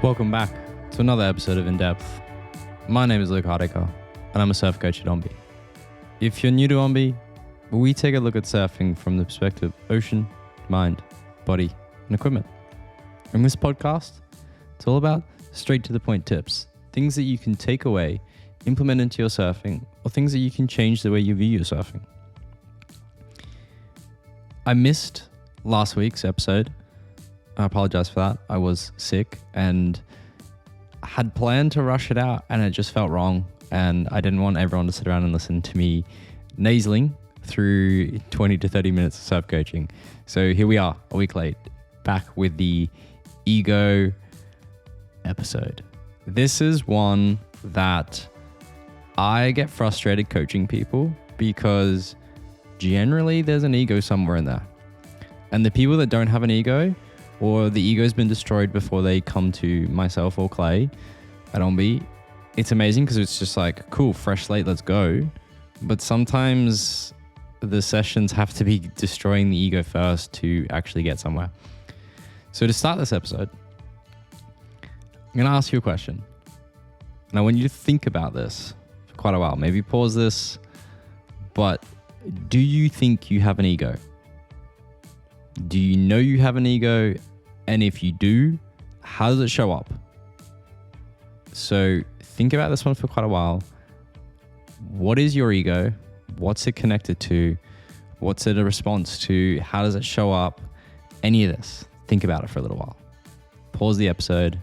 Welcome back to another episode of In Depth. My name is Luke Hardiker, and I'm a surf coach at Ombi. If you're new to Ombi, we take a look at surfing from the perspective of ocean, mind, body, and equipment. In this podcast, it's all about straight to the point tips, things that you can take away, implement into your surfing, or things that you can change the way you view your surfing. I missed last week's episode. I apologize for that. I was sick and had planned to rush it out, and it just felt wrong. And I didn't want everyone to sit around and listen to me nasaling through 20 to 30 minutes of surf coaching. So here we are, a week late, back with the ego episode. This is one that I get frustrated coaching people because generally there's an ego somewhere in there. And the people that don't have an ego, or the ego's been destroyed before they come to myself or Clay at Ombi, it's amazing because it's just like, cool, fresh slate, let's go. But sometimes the sessions have to be destroying the ego first to actually get somewhere. So to start this episode, I'm going to ask you a question. And I want you to think about this for quite a while. Maybe pause this, but do you think you have an ego? Do you know you have an ego? And if you do, how does it show up? So think about this one for quite a while. What is your ego? What's it connected to? What's it a response to? How does it show up? Any of this. Think about it for a little while. Pause the episode.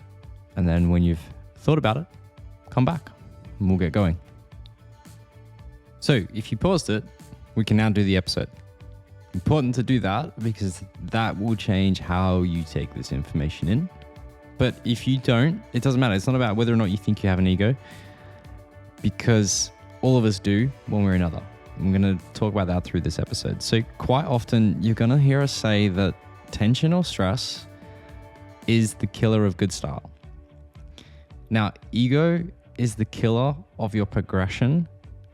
And then when you've thought about it, come back and we'll get going. So if you paused it, we can now do the episode. Important to do that because that will change how you take this information in. But if you don't, it doesn't matter. It's not about whether or not you think you have an ego, because all of us do one way or another. I'm going to talk about that through this episode. So quite often you're going to hear us say that tension or stress is the killer of good style. Now, ego is the killer of your progression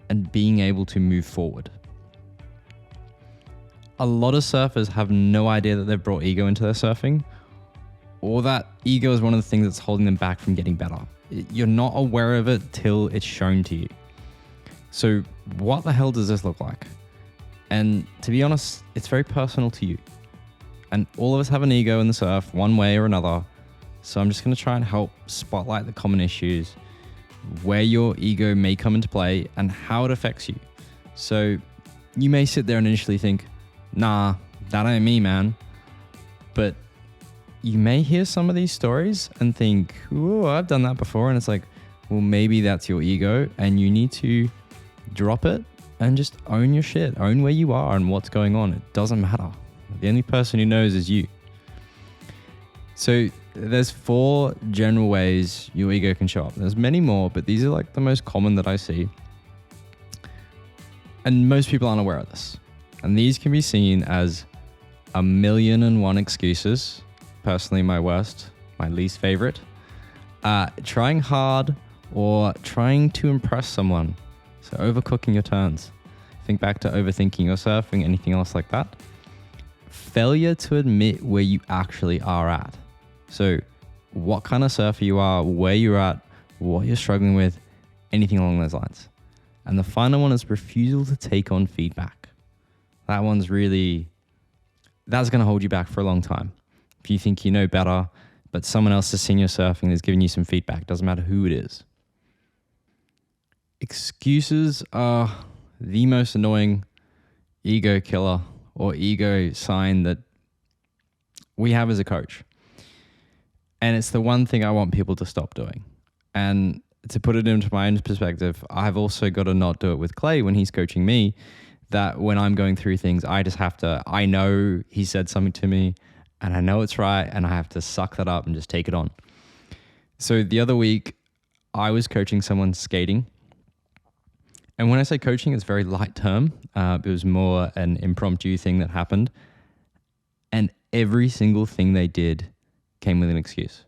and being able to move forward. A lot of surfers have no idea that they've brought ego into their surfing, or that ego is one of the things that's holding them back from getting better. You're not aware of it till it's shown to you. So what the hell does this look like? And to be honest, it's very personal to you. And all of us have an ego in the surf one way or another. So I'm just going to try and help spotlight the common issues, where your ego may come into play and how it affects you. So you may sit there and initially think, nah, that ain't me, man. But you may hear some of these stories and think, ooh, I've done that before. And it's like, well, maybe that's your ego and you need to drop it and just own your shit. Own where you are and what's going on. It doesn't matter. The only person who knows is you. So there's 4 general ways your ego can show up. There's many more, but these are like the most common that I see. And most people aren't aware of this. And these can be seen as 1,000,001 excuses. Personally, my worst, my least favorite. Trying hard or trying to impress someone. So overcooking your turns. Think back to overthinking your surfing, anything else like that. Failure to admit where you actually are at. So what kind of surfer you are, where you're at, what you're struggling with, anything along those lines. And the final one is refusal to take on feedback. That one's really, that's going to hold you back for a long time. If you think you know better, but someone else has seen your surfing and is giving you some feedback, doesn't matter who it is. Excuses are the most annoying ego killer or ego sign that we have as a coach. And it's the one thing I want people to stop doing. And to put it into my own perspective, I've also got to not do it with Clay when he's coaching me. That when I'm going through things, I just have to, I know he said something to me and I know it's right and I have to suck that up and just take it on. So the other week, I was coaching someone skating. And when I say coaching, it's a very light term. It was more an impromptu thing that happened. And every single thing they did came with an excuse.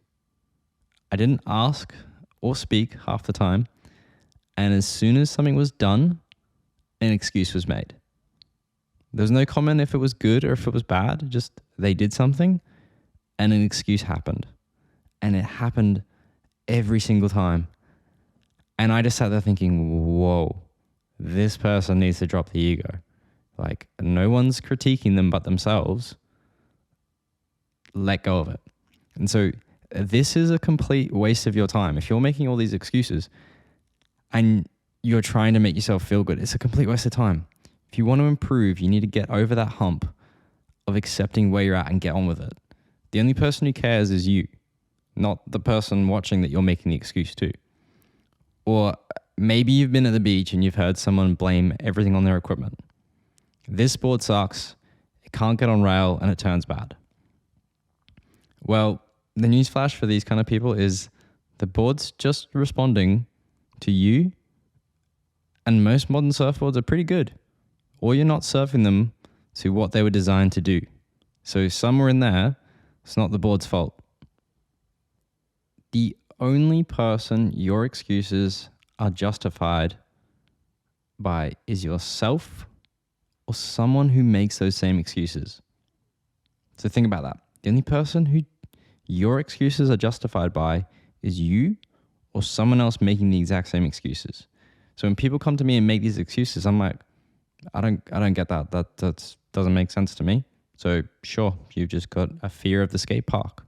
I didn't ask or speak half the time. And as soon as something was done, an excuse was made. There was no comment if it was good or if it was bad. Just they did something and an excuse happened. And it happened every single time. And I just sat there thinking, whoa, this person needs to drop the ego. Like, no one's critiquing them but themselves. Let go of it. And so this is a complete waste of your time. If you're making all these excuses and you're trying to make yourself feel good, it's a complete waste of time. If you want to improve, you need to get over that hump of accepting where you're at and get on with it. The only person who cares is you, not the person watching that you're making the excuse to. Or maybe you've been at the beach and you've heard someone blame everything on their equipment. This board sucks, it can't get on rail, and it turns bad. Well, the newsflash for these kind of people is the board's just responding to you, and most modern surfboards are pretty good. Or you're not surfing them to what they were designed to do. So somewhere in there, it's not the board's fault. The only person your excuses are justified by is yourself or someone who makes those same excuses. So think about that. The only person who your excuses are justified by is you or someone else making the exact same excuses. So when people come to me and make these excuses, I'm like, I don't get that. That doesn't make sense to me. So sure, you've just got a fear of the skate park.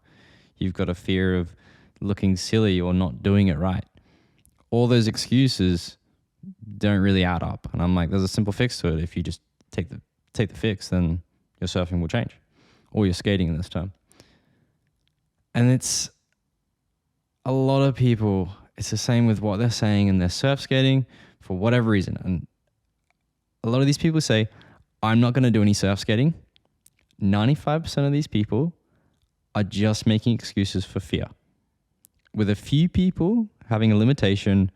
You've got a fear of looking silly or not doing it right. All those excuses don't really add up. And I'm like, there's a simple fix to it. If you just take the fix, then your surfing will change, or your skating in this term. And it's a lot of people, it's the same with what they're saying in their surf skating for whatever reason. And a lot of these people say, I'm not going to do any surf skating. 95% of these people are just making excuses for fear, with a few people having a limitation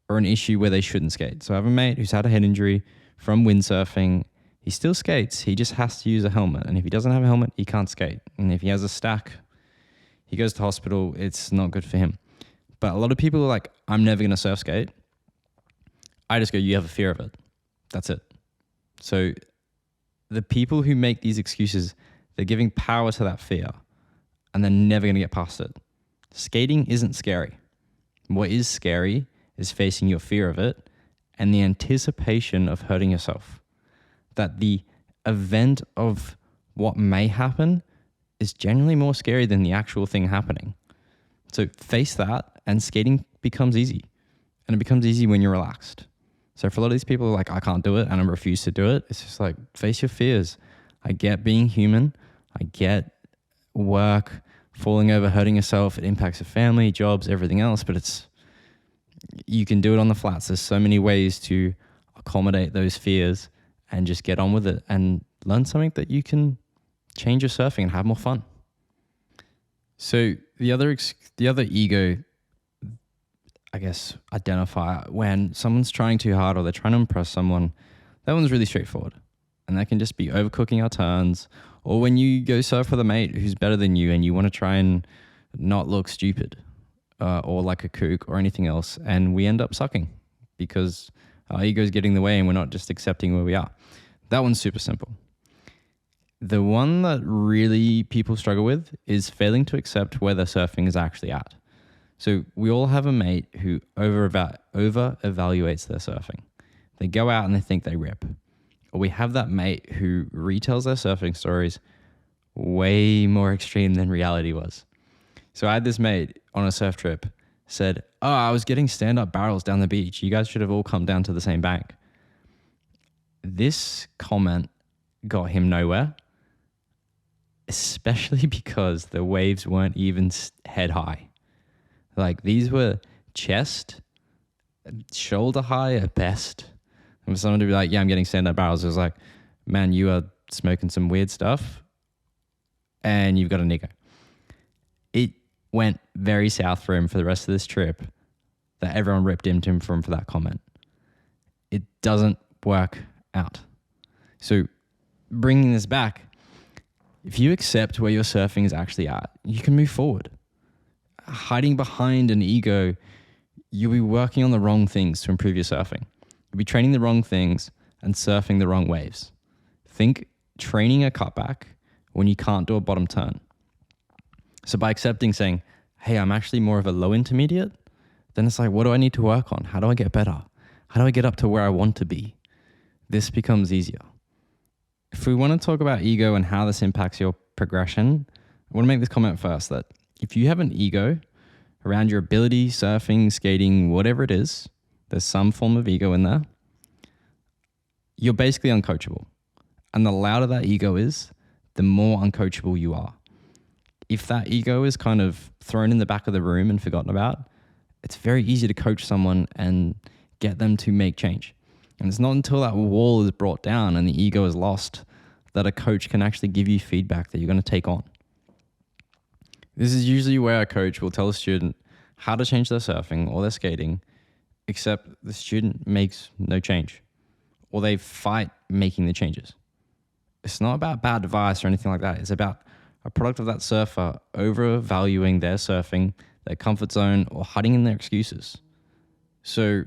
or an issue where they shouldn't skate. So I have a mate who's had a head injury from windsurfing. He still skates. He just has to use a helmet. And if he doesn't have a helmet, he can't skate. And if he has a stack, he goes to hospital. It's not good for him. But a lot of people are like, I'm never going to surf skate. I just go, you have a fear of it. That's it. So the people who make these excuses, they're giving power to that fear, and they're never going to get past it. Skating isn't scary. What is scary is facing your fear of it and the anticipation of hurting yourself. That the event of what may happen is generally more scary than the actual thing happening. So face that, and skating becomes easy. And it becomes easy when you're relaxed. So for a lot of these people who are like, I can't do it and I refuse to do it, it's just like, face your fears. I get being human. I get work, falling over, hurting yourself. It impacts your family, jobs, everything else. But you can do it on the flats. There's so many ways to accommodate those fears and just get on with it and learn something that you can change your surfing and have more fun. So the other ego, I guess, identifier when someone's trying too hard or they're trying to impress someone, that one's really straightforward. And that can just be overcooking our turns, or when you go surf with a mate who's better than you and you want to try and not look stupid or like a kook or anything else, and we end up sucking because our ego's getting in the way and we're not just accepting where we are. That one's super simple. The one that really people struggle with is failing to accept where their surfing is actually at. So we all have a mate who over-evaluates their surfing. They go out and they think they rip. Or we have that mate who retells their surfing stories way more extreme than reality was. So I had this mate on a surf trip said, I was getting stand-up barrels down the beach. You guys should have all come down to the same bank. This comment got him nowhere, especially because the waves weren't even head high. Like, these were chest, shoulder high at best. And for someone to be like, yeah, I'm getting stand-up barrels, it was like, man, you are smoking some weird stuff and you've got an ego. It went very south for him for the rest of this trip that everyone ripped into him for that comment. It doesn't work out. So bringing this back, if you accept where your surfing is actually at, you can move forward. Hiding behind an ego, you'll be working on the wrong things to improve your surfing. You'll be training the wrong things and surfing the wrong waves. Think training a cutback when you can't do a bottom turn. So by accepting saying, hey, I'm actually more of a low intermediate, then it's like, what do I need to work on? How do I get better? How do I get up to where I want to be? This becomes easier. If we want to talk about ego and how this impacts your progression, I want to make this comment first that if you have an ego around your ability, surfing, skating, whatever it is, there's some form of ego in there, you're basically uncoachable. And the louder that ego is, the more uncoachable you are. If that ego is kind of thrown in the back of the room and forgotten about, it's very easy to coach someone and get them to make change. And it's not until that wall is brought down and the ego is lost that a coach can actually give you feedback that you're going to take on. This is usually where a coach will tell a student how to change their surfing or their skating, except the student makes no change, or they fight making the changes. It's not about bad advice or anything like that. It's about a product of that surfer overvaluing their surfing, their comfort zone, or hiding in their excuses. So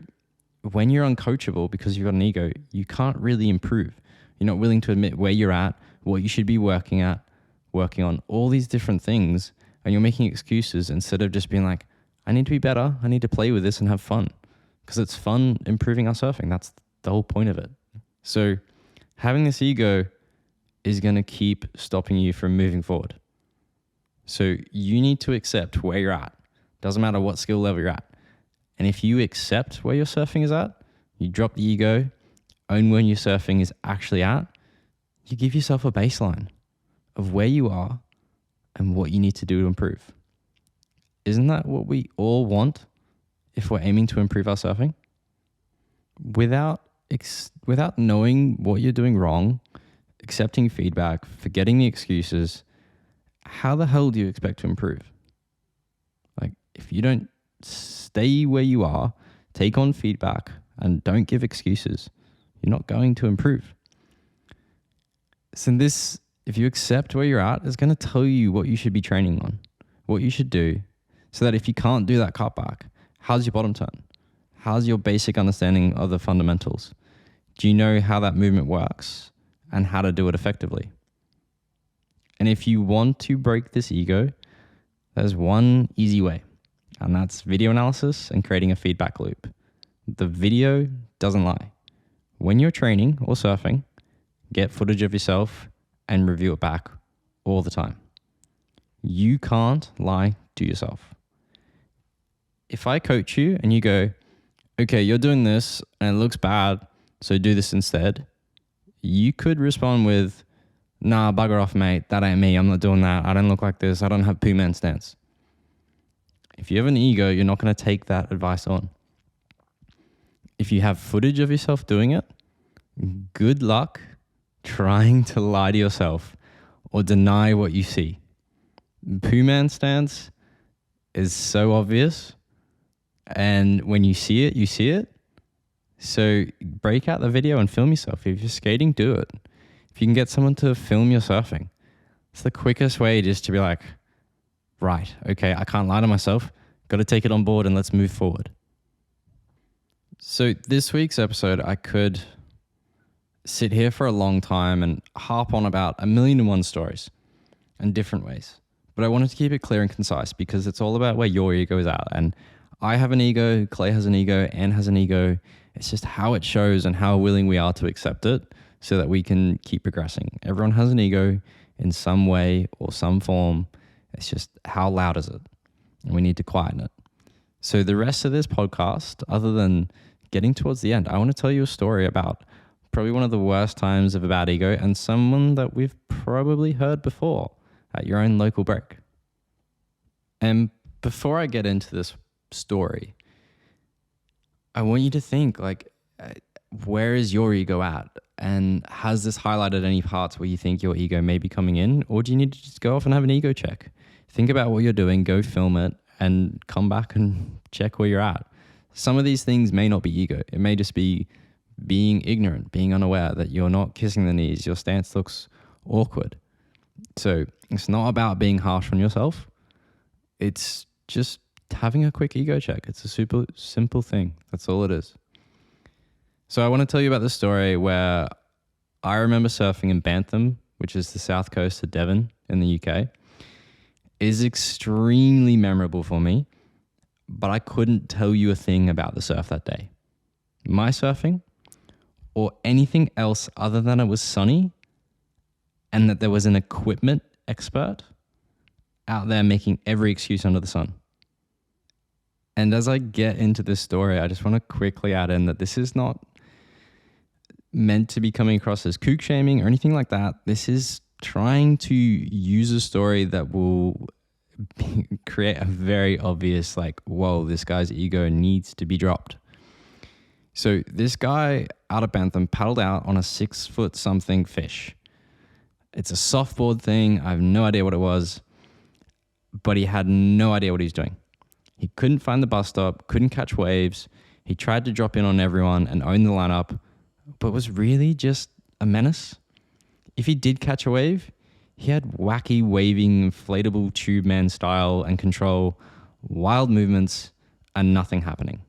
when you're uncoachable because you've got an ego, you can't really improve. You're not willing to admit where you're at, what you should be working on, all these different things, and you're making excuses instead of just being like, I need to be better, I need to play with this and have fun. Because it's fun improving our surfing. That's the whole point of it. So having this ego is going to keep stopping you from moving forward. So you need to accept where you're at. Doesn't matter what skill level you're at. And if you accept where your surfing is at, you drop the ego, own where your surfing is actually at, you give yourself a baseline of where you are and what you need to do to improve. Isn't that what we all want if we're aiming to improve our surfing? Without knowing what you're doing wrong, accepting feedback, forgetting the excuses, how the hell do you expect to improve? Like, if you don't stay where you are, take on feedback, and don't give excuses, you're not going to improve. So if you accept where you're at, it's going to tell you what you should be training on, what you should do, so that if you can't do that cutback, how's your bottom turn? How's your basic understanding of the fundamentals? Do you know how that movement works and how to do it effectively? And if you want to break this ego, there's one easy way, and that's video analysis and creating a feedback loop. The video doesn't lie. When you're training or surfing, get footage of yourself and review it back all the time. You can't lie to yourself. If I coach you and you go, okay, you're doing this and it looks bad, so do this instead, you could respond with, nah, bugger off, mate. That ain't me. I'm not doing that. I don't look like this. I don't have poo man stance. If you have an ego, you're not going to take that advice on. If you have footage of yourself doing it, good luck trying to lie to yourself or deny what you see. Poo man stance is so obvious. And when you see it, you see it. So break out the video and film yourself. If you're skating, do it. If you can get someone to film your surfing, it's the quickest way just to be like, right, okay, I can't lie to myself. Got to take it on board and let's move forward. So this week's episode, I could sit here for a long time and harp on about 1,000,001 stories in different ways. But I wanted to keep it clear and concise because it's all about where your ego is at. And I have an ego, Clay has an ego, Anne has an ego. It's just how it shows and how willing we are to accept it so that we can keep progressing. Everyone has an ego in some way or some form. It's just how loud is it? And we need to quieten it. So the rest of this podcast, other than getting towards the end, I want to tell you a story about probably one of the worst times of a bad ego and someone that we've probably heard before at your own local break. And before I get into this story, I want you to think like, where is your ego at? And has this highlighted any parts where you think your ego may be coming in? Or do you need to just go off and have an ego check? Think about what you're doing, go film it, and come back and check where you're at. Some of these things may not be ego. It may just be being ignorant, being unaware that you're not kissing the knees, your stance looks awkward. So it's not about being harsh on yourself. It's just having a quick ego check. It's a super simple thing. That's all it is. So I want to tell you about this story where I remember surfing in Bantam, which is the south coast of Devon in the UK. is extremely memorable for me, but I couldn't tell you a thing about the surf that day. My surfing or anything else other than it was sunny and that there was an equipment expert out there making every excuse under the sun. And as I get into this story, I just want to quickly add in that this is not meant to be coming across as kook shaming or anything like that. This is trying to use a story that will create a very obvious, like, whoa, this guy's ego needs to be dropped. So this guy out of Bentham paddled out on a 6 foot something fish. It's a softboard thing. I have no idea what it was, but he had no idea what he was doing. He couldn't find the bus stop, couldn't catch waves. He tried to drop in on everyone and own the lineup, but was really just a menace. If he did catch a wave, he had wacky, waving, inflatable tube man style and control, wild movements, and nothing happening.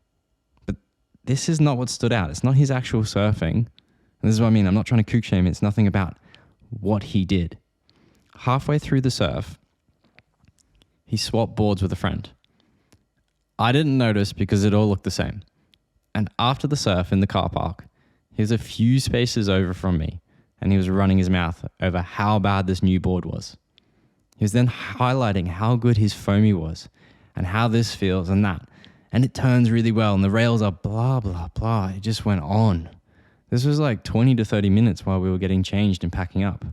But this is not what stood out. It's not his actual surfing. And this is what I mean. I'm not trying to kook shame. It's nothing about what he did. Halfway through the surf, he swapped boards with a friend. I didn't notice because it all looked the same. And after the surf in the car park, he was a few spaces over from me, and he was running his mouth over how bad this new board was. He was then highlighting how good his foamy was and how this feels and that. And it turns really well and the rails are blah, blah, blah. It just went on. This was like 20 to 30 minutes while we were getting changed and packing up.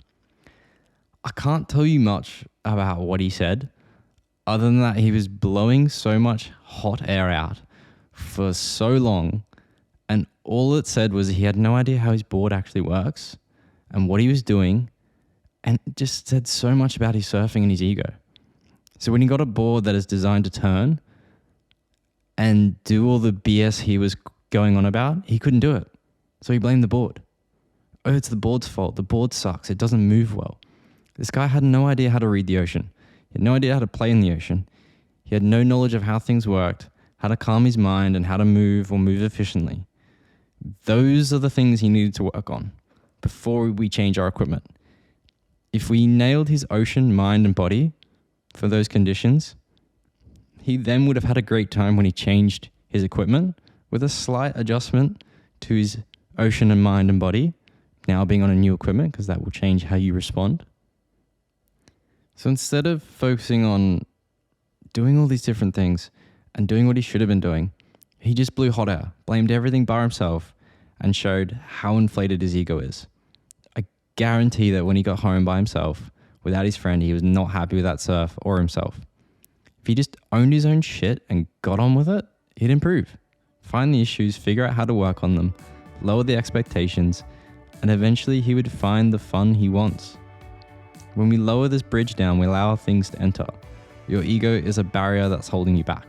I can't tell you much about what he said, other than that he was blowing so much hot air out for so long, and all it said was he had no idea how his board actually works and what he was doing, and it just said so much about his surfing and his ego. So when he got a board that is designed to turn and do all the BS he was going on about, he couldn't do it. So he blamed the board. Oh, it's the board's fault. The board sucks. It doesn't move well. This guy had no idea how to read the ocean. He had no idea how to play in the ocean. He had no knowledge of how things worked, how to calm his mind, and how to move or move efficiently. Those are the things he needed to work on before we change our equipment. If we nailed his ocean, mind, and body for those conditions, he then would have had a great time when he changed his equipment with a slight adjustment to his ocean and mind and body, now being on a new equipment, because that will change how you respond. So instead of focusing on doing all these different things and doing what he should have been doing, he just blew hot air, blamed everything by himself, and showed how inflated his ego is. I guarantee that when he got home by himself, without his friend, he was not happy with that surf or himself. If he just owned his own shit and got on with it, he'd improve. Find the issues, figure out how to work on them, lower the expectations, and eventually he would find the fun he wants. When we lower this bridge down, we allow things to enter. Your ego is a barrier that's holding you back.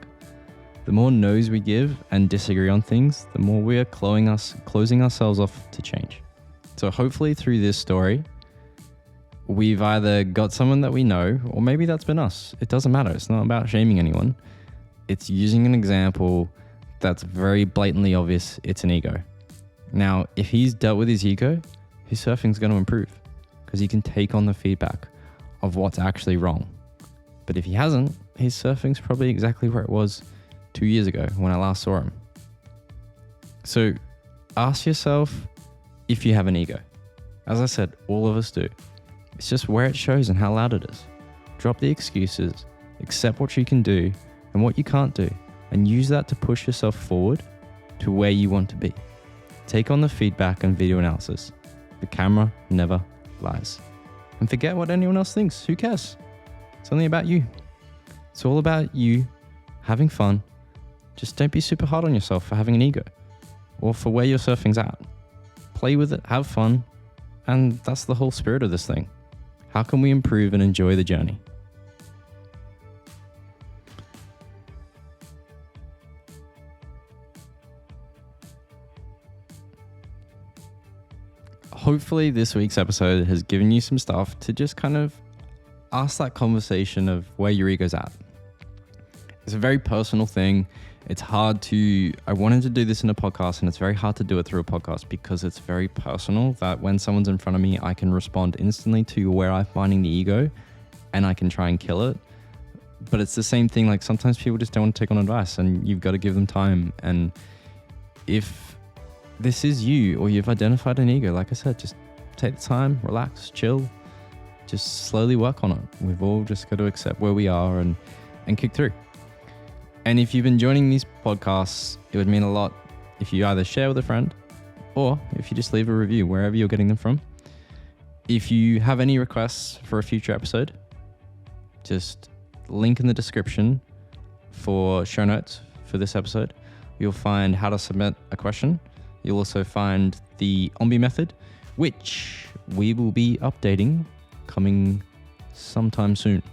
The more no's we give and disagree on things, the more we are closing ourselves off to change. So hopefully through this story, we've either got someone that we know, or maybe that's been us. It doesn't matter. It's not about shaming anyone. It's using an example that's very blatantly obvious it's an ego. Now, if he's dealt with his ego, his surfing's going to improve because he can take on the feedback of what's actually wrong. But if he hasn't, his surfing's probably exactly where it was 2 years ago when I last saw him. So ask yourself if you have an ego. As I said, all of us do. It's just where it shows and how loud it is. Drop the excuses, accept what you can do and what you can't do, and use that to push yourself forward to where you want to be. Take on the feedback and video analysis. The camera never lies. And forget what anyone else thinks. Who cares? It's only about you. It's all about you having fun. Just don't be super hard on yourself for having an ego or for where your surfing's at. Play with it, have fun, and that's the whole spirit of this thing. How can we improve and enjoy the journey? Hopefully this week's episode has given you some stuff to just kind of ask that conversation of where your ego's at. It's a very personal thing. It's hard to, I wanted to do this in a podcast, and it's very hard to do it through a podcast because it's very personal that when someone's in front of me, I can respond instantly to where I'm finding the ego and I can try and kill it. But it's the same thing. Like sometimes people just don't want to take on advice, and you've got to give them time. And if this is you, or you've identified an ego, like I said, just take the time, relax, chill, just slowly work on it. We've all just got to accept where we are and kick through. And if you've been joining these podcasts, it would mean a lot if you either share with a friend or if you just leave a review wherever you're getting them from. If you have any requests for a future episode, just link in the description for show notes for this episode. You'll find how to submit a question. You'll also find the OMBI method, which we will be updating coming sometime soon.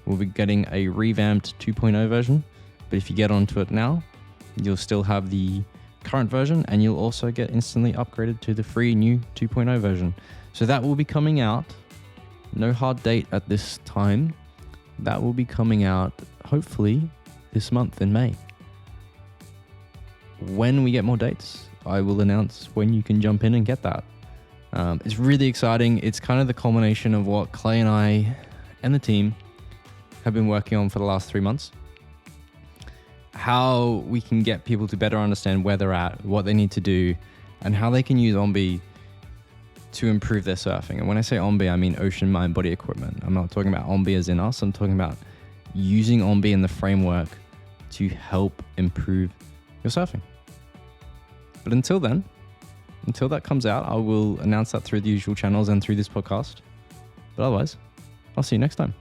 We'll be getting a revamped 2.0 version, but if you get onto it now, you'll still have the current version, and you'll also get instantly upgraded to the free new 2.0 version. So that will be coming out. No hard date at this time. That will be coming out hopefully this month in May. When we get more dates, I will announce when you can jump in and get that. It's really exciting. It's kind of the culmination of what Clay and I and the team have been working on for the last 3 months. How we can get people to better understand where they're at, what they need to do, and how they can use OMBI to improve their surfing. And when I say OMBI, I mean ocean, mind, body equipment. I'm not talking about OMBI as in us. I'm talking about using OMBI in the framework to help improve your surfing. But until then, until that comes out, I will announce that through the usual channels and through this podcast. But otherwise, I'll see you next time.